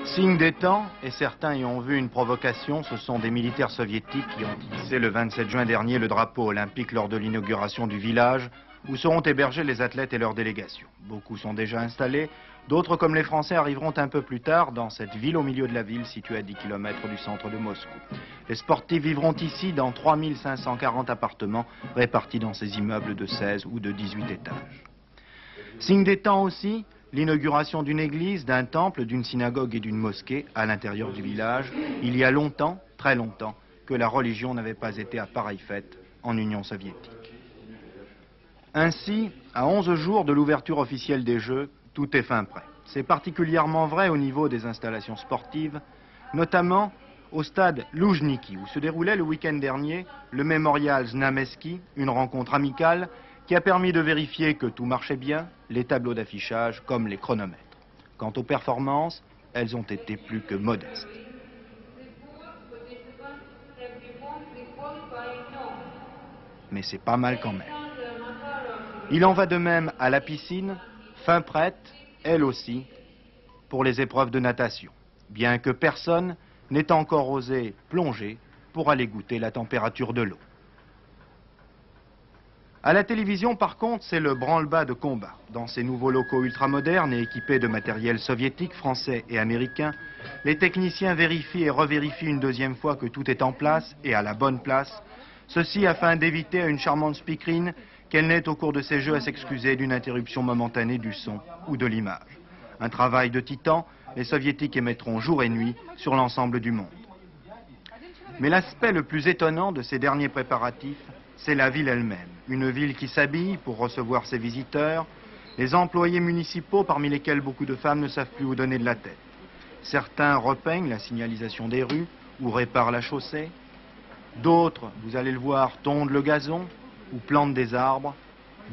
Signe des temps, et certains y ont vu une provocation, ce sont des militaires soviétiques qui ont hissé le 27 juin dernier le drapeau olympique lors de l'inauguration du village où seront hébergés les athlètes et leurs délégations. Beaucoup sont déjà installés, d'autres comme les Français arriveront un peu plus tard dans cette ville au milieu de la ville située à 10 km du centre de Moscou. Les sportifs vivront ici dans 3540 appartements répartis dans ces immeubles de 16 ou de 18 étages. Signe des temps aussi, l'inauguration d'une église, d'un temple, d'une synagogue et d'une mosquée à l'intérieur du village. Il y a longtemps, très longtemps, que la religion n'avait pas été à pareille fête en Union soviétique. Ainsi, à 11 jours de l'ouverture officielle des Jeux, tout est fin prêt. C'est particulièrement vrai au niveau des installations sportives, notamment au stade Loujniki, où se déroulait le week-end dernier le mémorial Znamensky, une rencontre amicale qui a permis de vérifier que tout marchait bien, les tableaux d'affichage comme les chronomètres. Quant aux performances, elles ont été plus que modestes. Mais c'est pas mal quand même. Il en va de même à la piscine, fin prête, elle aussi, pour les épreuves de natation, bien que personne n'ait encore osé plonger pour aller goûter la température de l'eau. À la télévision, par contre, c'est le branle-bas de combat. Dans ces nouveaux locaux ultramodernes et équipés de matériel soviétique, français et américain, les techniciens vérifient et revérifient une deuxième fois que tout est en place et à la bonne place, ceci afin d'éviter à une charmante speakerine qu'elle n'ait au cours de ces jeux à s'excuser d'une interruption momentanée du son ou de l'image. Un travail de titan, les soviétiques émettront jour et nuit sur l'ensemble du monde. Mais l'aspect le plus étonnant de ces derniers préparatifs, c'est la ville elle-même. Une ville qui s'habille pour recevoir ses visiteurs, les employés municipaux parmi lesquels beaucoup de femmes ne savent plus où donner de la tête. Certains repeignent la signalisation des rues ou réparent la chaussée. D'autres, vous allez le voir, tondent le gazon ou plantent des arbres.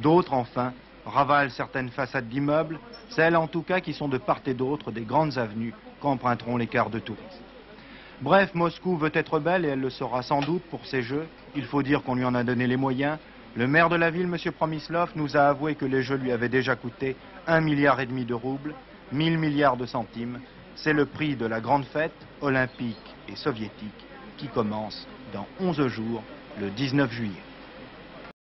D'autres, enfin, ravalent certaines façades d'immeubles, celles en tout cas qui sont de part et d'autre des grandes avenues qu'emprunteront les cars de touristes. Bref, Moscou veut être belle et elle le sera sans doute pour ces Jeux. Il faut dire qu'on lui en a donné les moyens. Le maire de la ville, M. Promislov, nous a avoué que les Jeux lui avaient déjà coûté 1,5 milliard de roubles, 1000 milliards de centimes. C'est le prix de la grande fête olympique et soviétique qui commence dans 11 jours, le 19 juillet.